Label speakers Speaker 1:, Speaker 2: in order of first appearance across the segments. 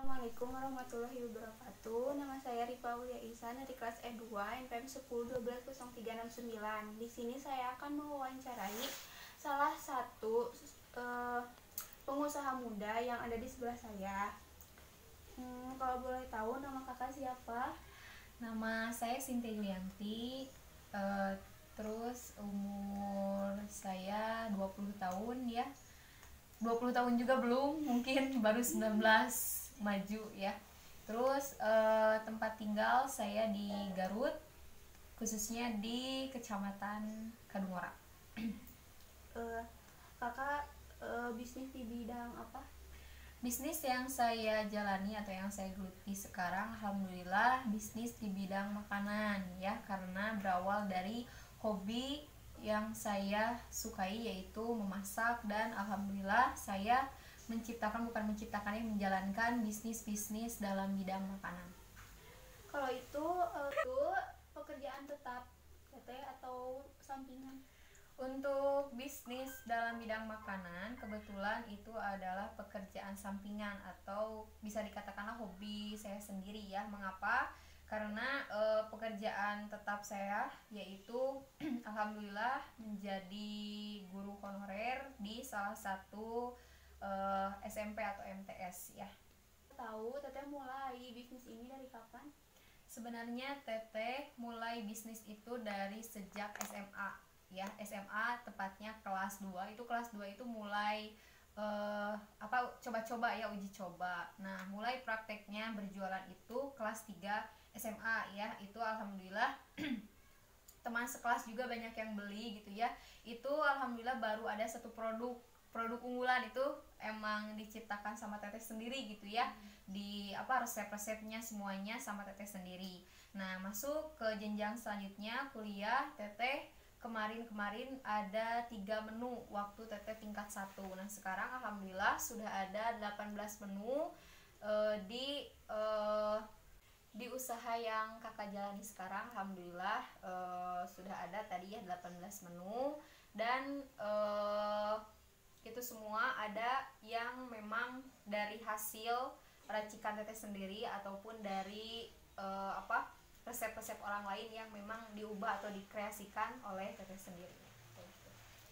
Speaker 1: Assalamualaikum warahmatullahi wabarakatuh. Nama saya Rifa Aulia Ihsan dari kelas E2 NPM 10 12 03 69. Di sini saya akan mewawancarai salah satu pengusaha muda yang ada di sebelah saya. Kalau boleh tahu nama kakak siapa?
Speaker 2: Nama saya Sinta Yulianti, terus umur saya 20 tahun ya. 20 tahun juga belum, mungkin baru 19 maju ya. Terus tempat tinggal saya di Garut, khususnya di Kecamatan Kadungora.
Speaker 1: Kakak bisnis di bidang apa?
Speaker 2: Bisnis yang saya jalani atau yang saya geluti sekarang, alhamdulillah bisnis di bidang makanan ya, karena berawal dari hobi yang saya sukai yaitu memasak, dan alhamdulillah saya menjalankan bisnis dalam bidang makanan.
Speaker 1: Kalau itu pekerjaan tetap teteh atau sampingan?
Speaker 2: Untuk bisnis dalam bidang makanan, kebetulan itu adalah pekerjaan sampingan atau bisa dikatakanlah hobi saya sendiri ya. Mengapa? Karena pekerjaan tetap saya yaitu alhamdulillah menjadi guru honorer di salah satu SMP atau MTS ya.
Speaker 1: Tahu teteh mulai bisnis ini dari kapan?
Speaker 2: Sebenarnya teteh mulai bisnis itu dari sejak SMA ya, SMA tepatnya kelas 2. Itu kelas 2 itu mulai coba-coba ya, uji coba. Nah, mulai prakteknya berjualan itu kelas 3 SMA ya. Itu alhamdulillah teman sekelas juga banyak yang beli gitu ya. Itu alhamdulillah baru ada satu produk unggulan, itu emang diciptakan sama teteh sendiri gitu ya. Di resep-resepnya semuanya sama teteh sendiri. Nah, masuk ke jenjang selanjutnya kuliah, teteh kemarin ada 3 menu waktu teteh tingkat 1. Nah, sekarang alhamdulillah sudah ada 18 menu di usaha yang kakak jalani sekarang. Alhamdulillah sudah ada tadi ya 18 menu, dan itu semua ada yang memang dari hasil racikan teteh sendiri ataupun dari resep-resep orang lain yang memang diubah atau dikreasikan oleh teteh sendiri.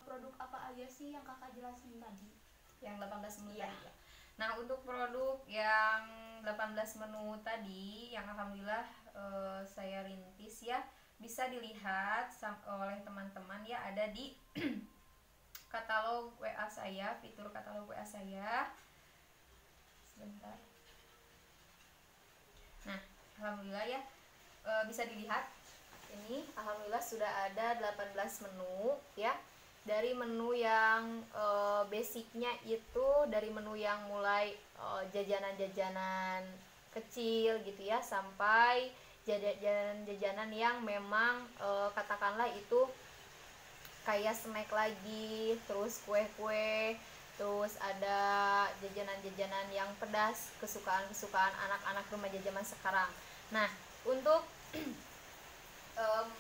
Speaker 1: Produk apa aja sih yang kakak jelasin tadi?
Speaker 2: Yang 18 menu
Speaker 1: Iya.
Speaker 2: tadi ya. Nah, untuk produk yang 18 menu tadi yang alhamdulillah saya rintis ya, bisa dilihat oleh teman-teman ya, ada di katalog WA saya, fitur katalog WA saya. Sebentar. Nah, alhamdulillah ya, bisa dilihat ini alhamdulillah sudah ada 18 menu ya. Dari menu yang basicnya itu dari menu yang mulai jajanan-jajanan kecil gitu ya, sampai jajanan-jajanan yang memang katakanlah itu kayak snack lagi, terus kue-kue, terus ada jajanan-jajanan yang pedas, kesukaan-kesukaan anak-anak remaja zaman sekarang. Nah, untuk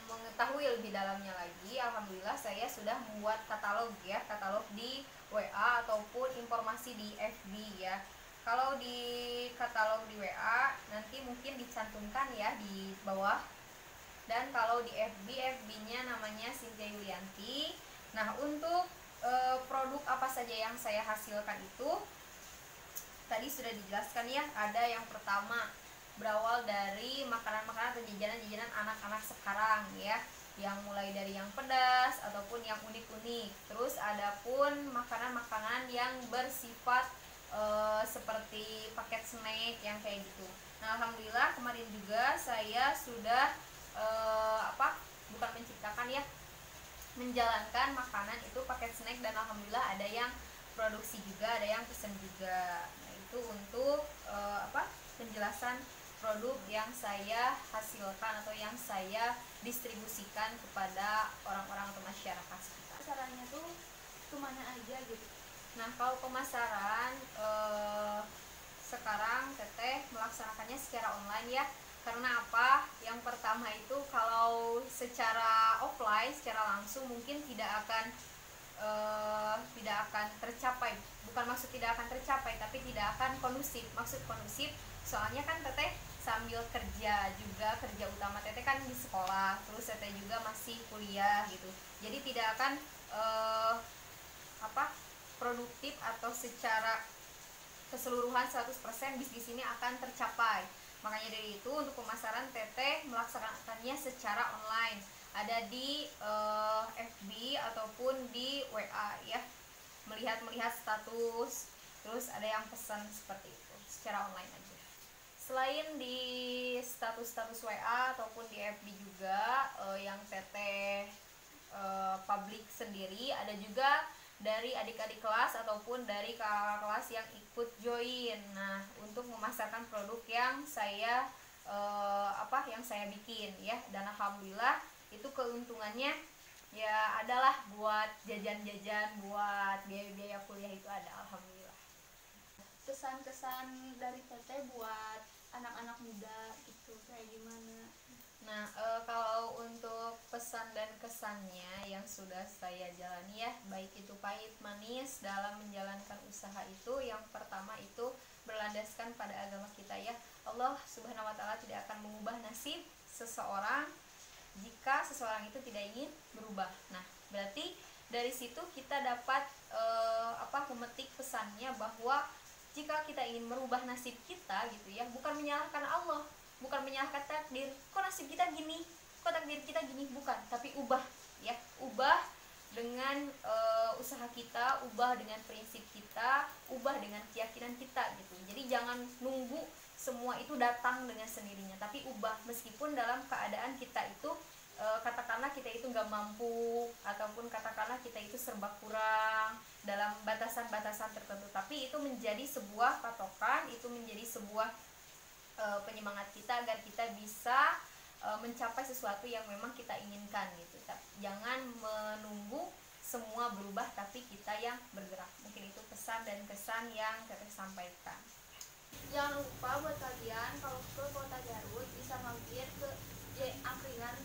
Speaker 2: mengetahui lebih dalamnya lagi, alhamdulillah saya sudah membuat katalog ya, katalog di WA ataupun informasi di FB ya. Kalau di katalog di WA nanti mungkin dicantumkan ya di bawah, dan kalau di FB-nya namanya Sinta Yulianti. Nah, untuk produk apa saja yang saya hasilkan itu tadi sudah dijelaskan ya. Ada yang pertama berawal dari makanan-makanan atau jajanan-jajanan anak-anak sekarang ya, yang mulai dari yang pedas ataupun yang unik-unik. Terus ada pun makanan-makanan yang bersifat seperti paket snack yang kayak gitu. Nah, alhamdulillah kemarin juga saya sudah bukan menciptakan ya, menjalankan makanan itu paket snack, dan alhamdulillah ada yang produksi juga, ada yang pesen juga. Nah, itu untuk penjelasan produk yang saya hasilkan atau yang saya distribusikan kepada orang-orang atau masyarakat sekitar.
Speaker 1: Caranya tuh kemana aja gitu?
Speaker 2: Nah, kalau pemasaran sekarang teteh melaksanakannya secara online ya. Karena apa? Yang pertama itu kalau secara offline, secara langsung mungkin tidak akan tidak akan tercapai. Bukan maksud tidak akan tercapai, tapi tidak akan kondusif. Maksud kondusif soalnya kan teteh sambil kerja juga, kerja utama teteh kan di sekolah, terus teteh juga masih kuliah gitu, jadi tidak akan produktif atau secara keseluruhan 100% bisnis ini akan tercapai. Makanya dari itu untuk pemasaran teteh melaksanakannya secara online, ada di FB ataupun di WA ya, melihat status, terus ada yang pesan seperti itu secara online aja. Selain di status WA ataupun di FB juga yang teteh publik sendiri, ada juga dari adik-adik kelas ataupun dari kakak kelas yang ikut join. Nah, untuk memasarkan produk yang saya yang saya bikin ya, dan alhamdulillah itu keuntungannya ya adalah buat jajan-jajan, buat biaya-biaya kuliah itu ada, alhamdulillah.
Speaker 1: Kesan-kesan dari teteh buat anak-anak muda gitu kayak gimana?
Speaker 2: Nah, kalau untuk pesan dan kesannya yang sudah saya jalani ya, baik itu pahit manis dalam menjalankan usaha itu, yang pertama itu berlandaskan pada agama kita ya. Allah Subhanahu wa taala tidak akan mengubah nasib seseorang jika seseorang itu tidak ingin berubah. Nah, berarti dari situ kita dapat memetik pesannya bahwa jika kita ingin merubah nasib kita gitu ya, bukan menyalahkan Allah, bukan menyalahkan takdir, kok nasib kita gini, kok takdir kita gini, bukan, tapi ubah ya, ubah dengan usaha kita, ubah dengan prinsip kita, ubah dengan keyakinan kita gitu. Jadi jangan nunggu semua itu datang dengan sendirinya, tapi ubah meskipun dalam keadaan kita itu katakanlah kita itu nggak mampu, ataupun katakanlah kita itu serba kurang dalam batasan-batasan tertentu, tapi itu menjadi sebuah patokan, itu menjadi sebuah penyemangat kita agar kita bisa mencapai sesuatu yang memang kita inginkan gitu. Jangan menunggu semua berubah, tapi kita yang bergerak. Mungkin itu pesan dan kesan yang teteh sampaikan.
Speaker 1: Jangan lupa buat kalian kalau ke Kota Garut bisa mampir ke angkringan